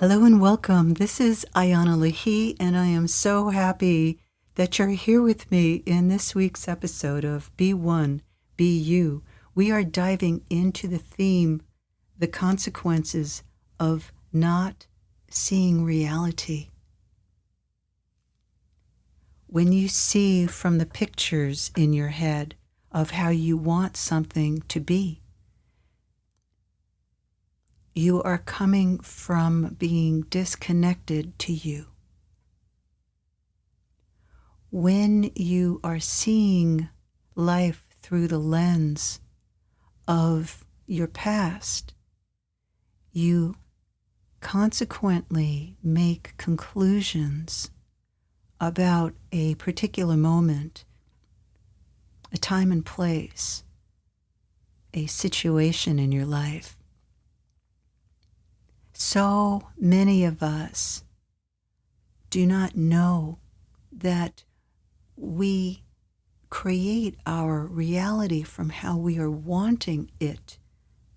Hello and welcome. This is Ayana Lahi, and I am so happy that you're here with me in this week's episode of Be One, Be You. We are diving into the theme, the consequences of not seeing reality. When you see from the pictures in your head of how you want something to be, you are coming from being disconnected to you. When you are seeing life through the lens of your past, you consequently make conclusions about a particular moment, a time and place, a situation in your life. So many of us do not know that we create our reality from how we are wanting it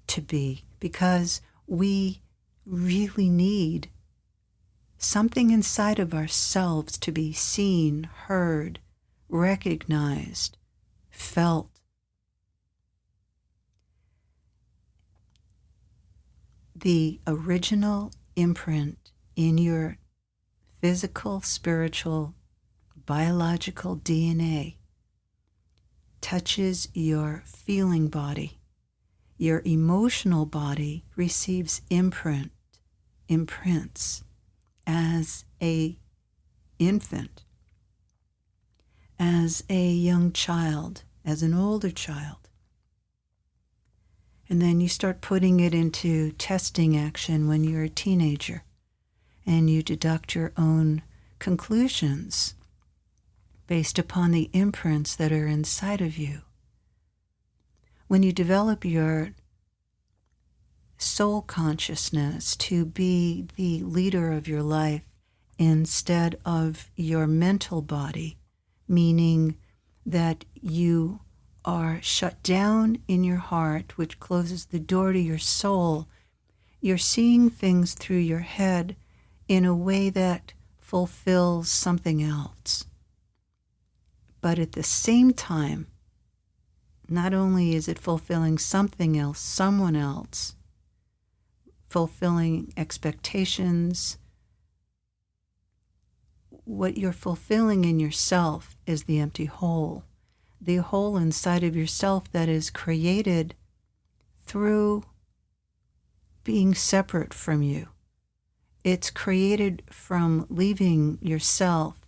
to be, because we really need something inside of ourselves to be seen, heard, recognized, felt. The original imprint in your physical, spiritual, biological DNA touches your feeling body. Your emotional body receives imprints as a infant, as a young child, as an older child. And then you start putting it into testing action when you're a teenager, and you deduct your own conclusions based upon the imprints that are inside of you. When you develop your soul consciousness to be the leader of your life instead of your mental body, meaning that you are shut down in your heart, which closes the door to your soul, you're seeing things through your head in a way that fulfills something else. But at the same time, not only is it fulfilling something else, someone else, fulfilling expectations, what you're fulfilling in yourself is the empty hole. The hole inside of yourself that is created through being separate from you. It's created from leaving yourself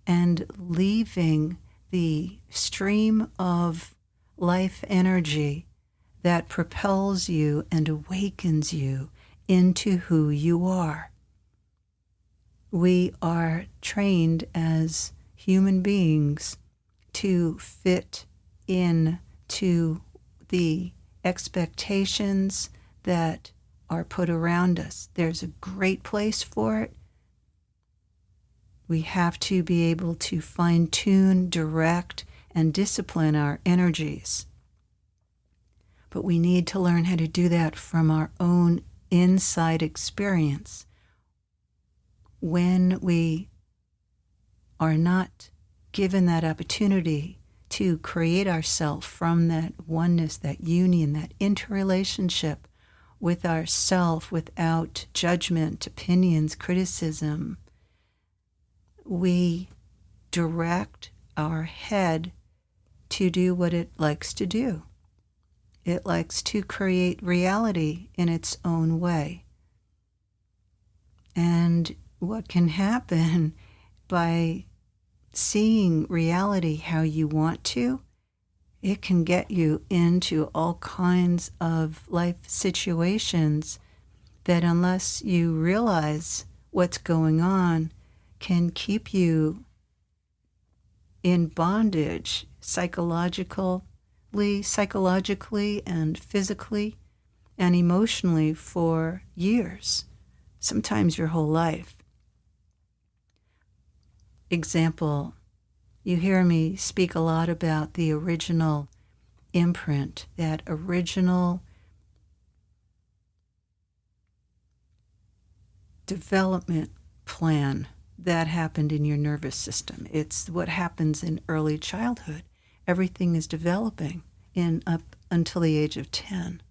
and leaving the stream of life energy that propels you and awakens you into who you are. We are trained as human beings to fit in to the expectations that are put around us. There's a great place for it. We have to be able to fine-tune, direct, and discipline our energies. But we need to learn how to do that from our own inside experience. When we are not given that opportunity to create ourselves from that oneness, that union, that interrelationship with ourself without judgment, opinions, criticism, we direct our head to do what it likes to do. It likes to create reality in its own way. And what can happen by seeing reality how you want to, it can get you into all kinds of life situations that, unless you realize what's going on, can keep you in bondage psychologically and physically and emotionally for years, sometimes your whole life. Example, you hear me speak a lot about the original imprint, that original development plan that happened in your nervous system. It's what happens in early childhood. Everything is developing in up until the age of 10.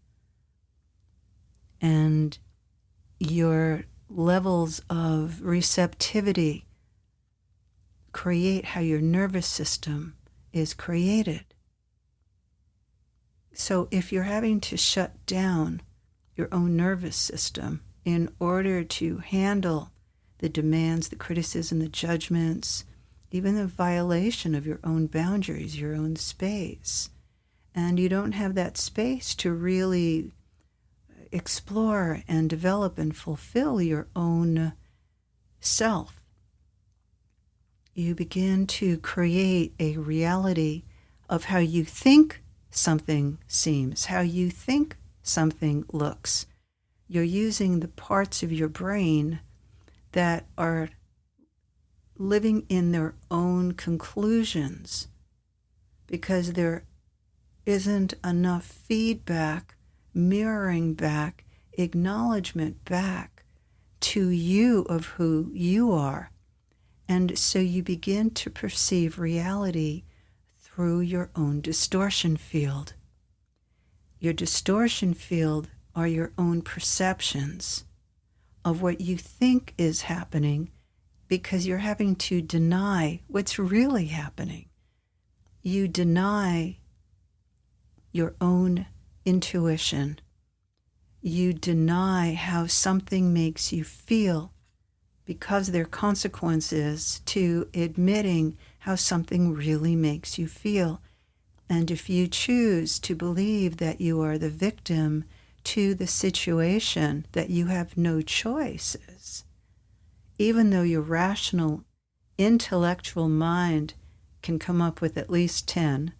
And your levels of receptivity create how your nervous system is created. So if you're having to shut down your own nervous system in order to handle the demands, the criticism, the judgments, even the violation of your own boundaries, your own space, and you don't have that space to really explore and develop and fulfill your own self, you begin to create a reality of how you think something seems, how you think something looks. You're using the parts of your brain that are living in their own conclusions because there isn't enough feedback, mirroring back, acknowledgement back to you of who you are. And so you begin to perceive reality through your own distortion field. Your distortion field are your own perceptions of what you think is happening because you're having to deny what's really happening. You deny your own intuition. You deny how something makes you feel because there are consequences to admitting how something really makes you feel. And if you choose to believe that you are the victim to the situation, that you have no choices, even though your rational, intellectual mind can come up with at least 10,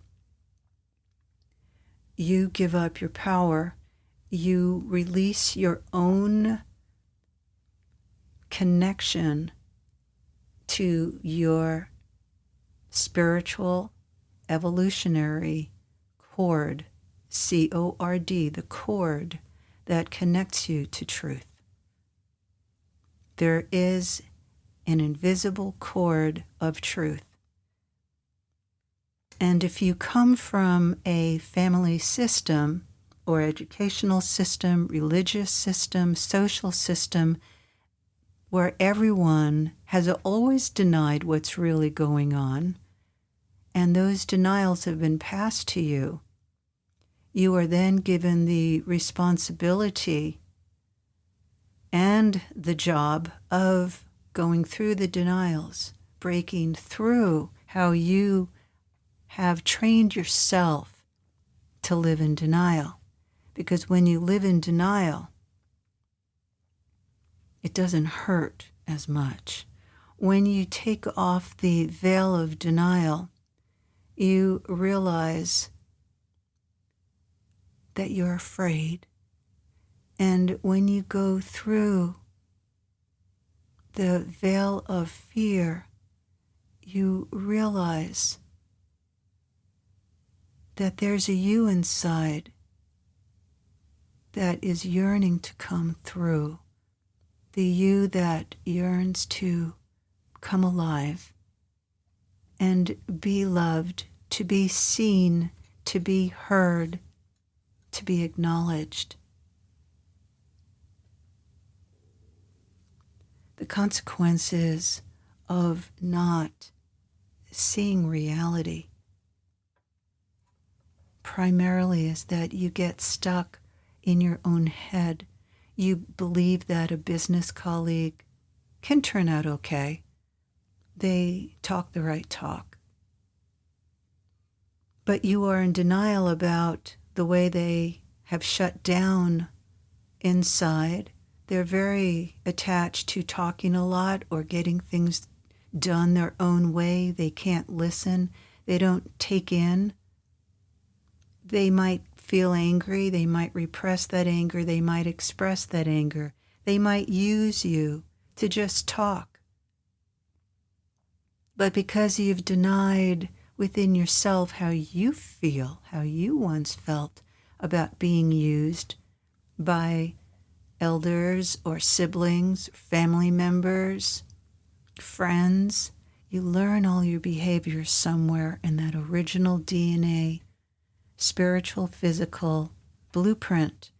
you give up your power, you release your own connection to your spiritual evolutionary cord, C-O-R-D, the cord that connects you to truth. There is an invisible cord of truth. And if you come from a family system or educational system, religious system, social system, where everyone has always denied what's really going on, and those denials have been passed to you, you are then given the responsibility and the job of going through the denials, breaking through how you have trained yourself to live in denial. Because when you live in denial, it doesn't hurt as much. When you take off the veil of denial, you realize that you're afraid. And when you go through the veil of fear, you realize that there's a you inside that is yearning to come through. The you that yearns to come alive and be loved, to be seen, to be heard, to be acknowledged. The consequences of not seeing reality primarily is that you get stuck in your own head. You believe that a business colleague can turn out okay. They talk the right talk. But you are in denial about the way they have shut down inside. They're very attached to talking a lot or getting things done their own way. They can't listen. They don't take in. They might feel angry. They might repress that anger. They might express that anger. They might use you to just talk. But because you've denied within yourself how you feel, how you once felt about being used by elders or siblings, family members, friends. You learn all your behaviors somewhere in that original DNA, spiritual, physical blueprint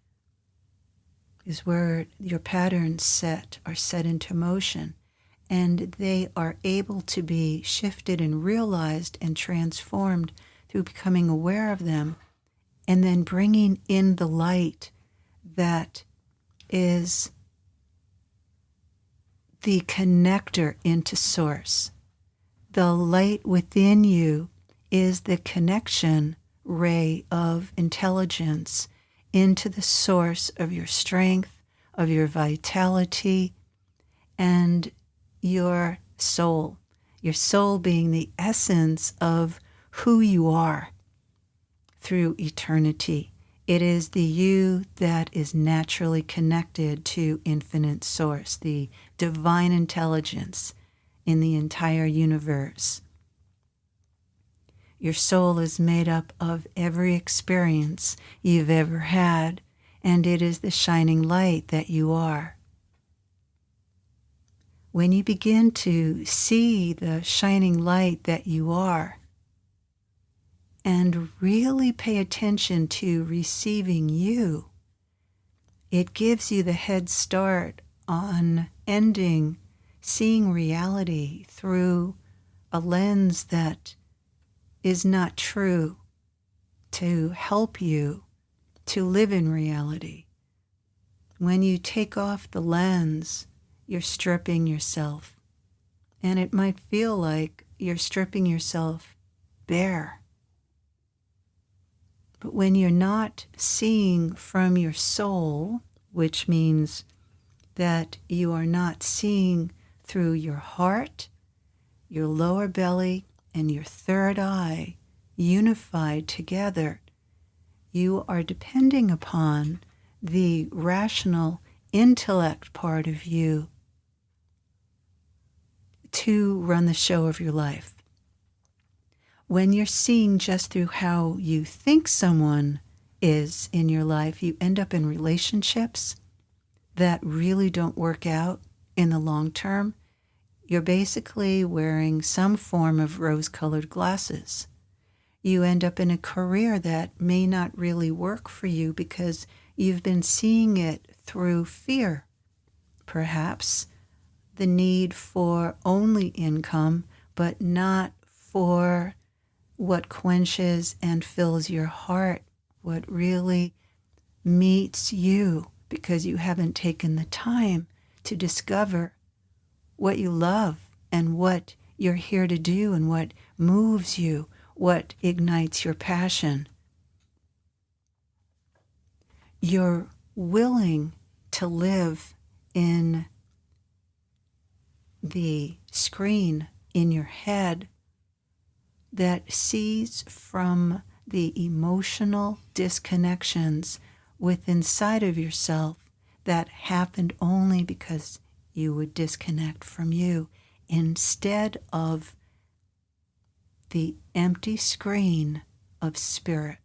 is where your patterns are set into motion, and they are able to be shifted and realized and transformed through becoming aware of them and then bringing in the light that is the connector into source. The light within you is the connection ray of intelligence into the source of your strength, of your vitality, and your soul being the essence of who you are through eternity. It is the you that is naturally connected to infinite source, the divine intelligence in the entire universe. Your soul is made up of every experience you've ever had, and it is the shining light that you are. When you begin to see the shining light that you are, and really pay attention to receiving you, it gives you the head start on seeing reality through a lens that is not true, to help you to live in reality. When you take off the lens, you're stripping yourself, and it might feel like you're stripping yourself bare. But when you're not seeing from your soul, which means that you are not seeing through your heart, your lower belly, and your third eye unified together, you are depending upon the rational intellect part of you to run the show of your life. When you're seeing just through how you think someone is in your life, you end up in relationships that really don't work out in the long term. You're basically wearing some form of rose-colored glasses. You end up in a career that may not really work for you because you've been seeing it through fear. Perhaps the need for only income, but not for what quenches and fills your heart, what really meets you, because you haven't taken the time to discover what you love and what you're here to do and what moves you, what ignites your passion. You're willing to live in the screen in your head that sees from the emotional disconnections within inside of yourself that happened only because you would disconnect from you, instead of the empty screen of spirit.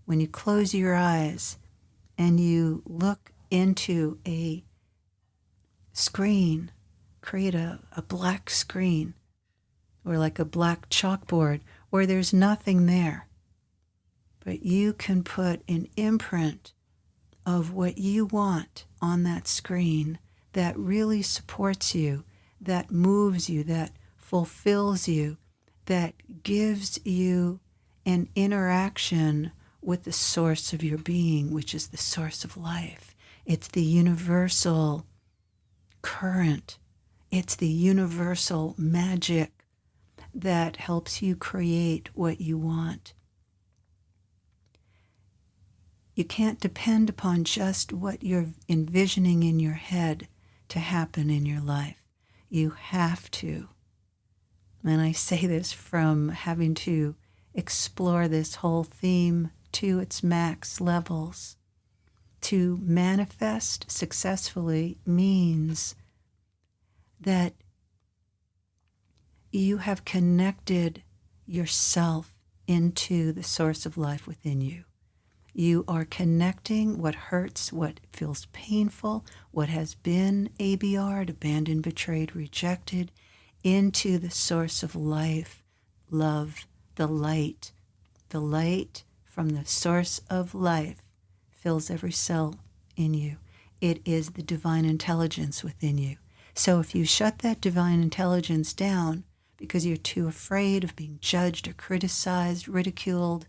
When you close your eyes and you look into a screen, create a black screen, or like a black chalkboard where there's nothing there, but you can put an imprint of what you want on that screen that really supports you, that moves you, that fulfills you, that gives you an interaction with the source of your being, which is the source of life. It's the universal current. It's the universal magic that helps you create what you want. You can't depend upon just what you're envisioning in your head to happen in your life. You have to. And I say this from having to explore this whole theme to its max levels. To manifest successfully means that you have connected yourself into the source of life within you. You are connecting what hurts, what feels painful, what has been ABR'd, abandoned, betrayed, rejected, into the source of life, love, the light. The light from the source of life fills every cell in you. It is the divine intelligence within you. So if you shut that divine intelligence down because you're too afraid of being judged or criticized, ridiculed,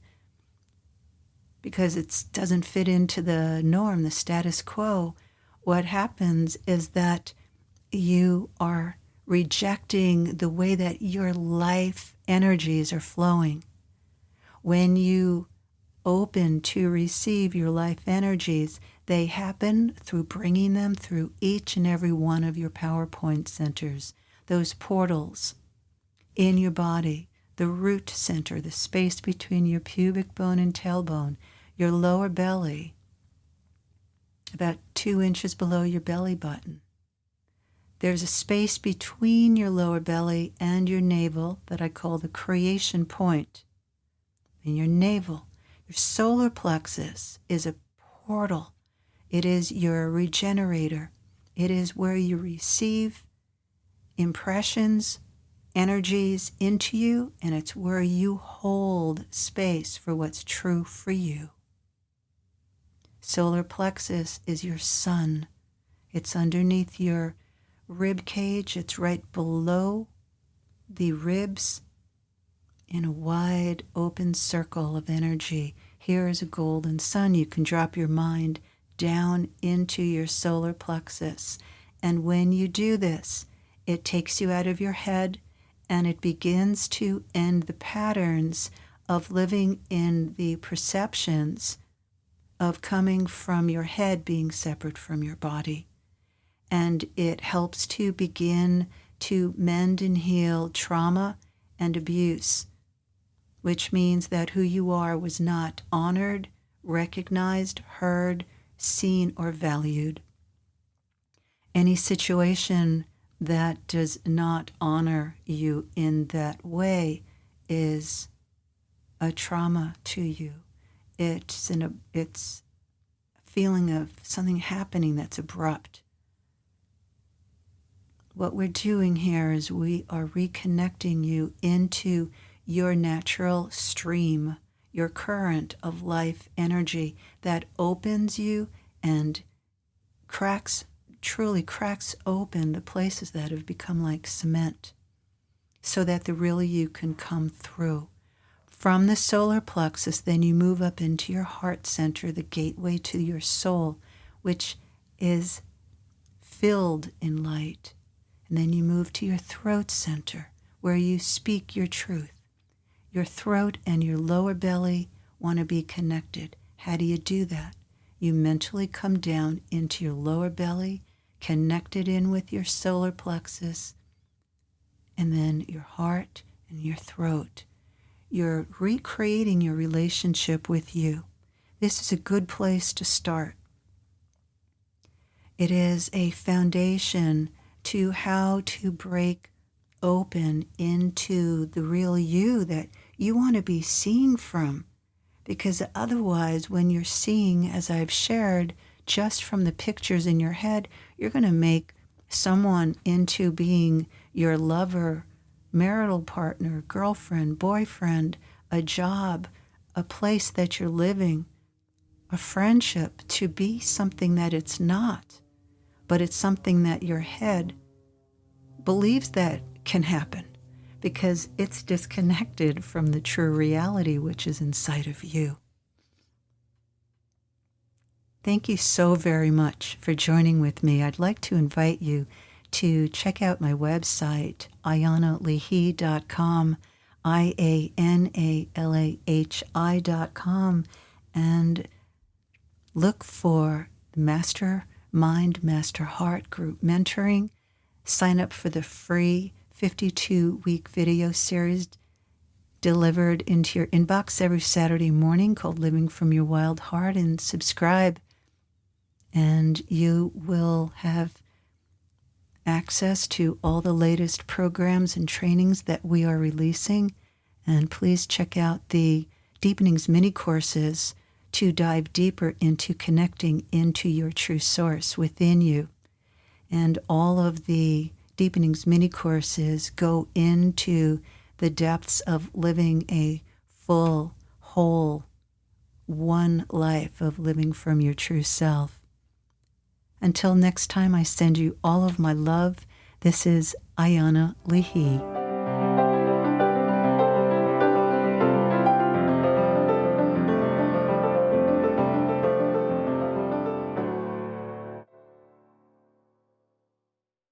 because it doesn't fit into the norm, the status quo, what happens is that you are rejecting the way that your life energies are flowing. When you open to receive your life energies, they happen through bringing them through each and every one of your PowerPoint centers, those portals in your body, the root center, the space between your pubic bone and tailbone, your lower belly, about 2 inches below your belly button. There's a space between your lower belly and your navel that I call the creation point. In your navel, your solar plexus is a portal. It is your regenerator. It is where you receive impressions, energies into you, and it's where you hold space for what's true for you. Solar plexus is your sun. It's underneath your rib cage. It's right below the ribs in a wide open circle of energy. Here is a golden sun. You can drop your mind down into your solar plexus. And when you do this, it takes you out of your head and it begins to end the patterns of living in the perceptions of coming from your head being separate from your body. And it helps to begin to mend and heal trauma and abuse, which means that who you are was not honored, recognized, heard, seen, or valued. Any situation that does not honor you in that way is a trauma to you. It's a feeling of something happening that's abrupt. What we're doing here is we are reconnecting you into your natural stream, your current of life energy that opens you and truly cracks open the places that have become like cement so that the real you can come through. From the solar plexus, then you move up into your heart center, the gateway to your soul, which is filled in light. And then you move to your throat center, where you speak your truth. Your throat and your lower belly want to be connected. How do you do that? You mentally come down into your lower belly, connected in with your solar plexus, and then your heart and your throat. You're recreating your relationship with you. This is a good place to start. It is a foundation to how to break open into the real you that you want to be seeing from. Because otherwise, when you're seeing, as I've shared, just from the pictures in your head, you're going to make someone into being your lover, marital partner, girlfriend, boyfriend, a job, a place that you're living, a friendship, to be something that it's not. But it's something that your head believes that can happen because it's disconnected from the true reality which is inside of you. Thank you so very much for joining with me. I'd like to invite you to check out my website, IanaLahi.com, IANALAHI.com, and look for the Mastermind, Master Heart Group Mentoring. Sign up for the free 52-week video series delivered into your inbox every Saturday morning called Living from Your Wild Heart, and subscribe. And you will have access to all the latest programs and trainings that we are releasing. And please check out the Deepenings mini courses to dive deeper into connecting into your true source within you. And all of the Deepenings mini courses go into the depths of living a full, whole, one life of living from your true self. Until next time, I send you all of my love. This is Ayana Leahy.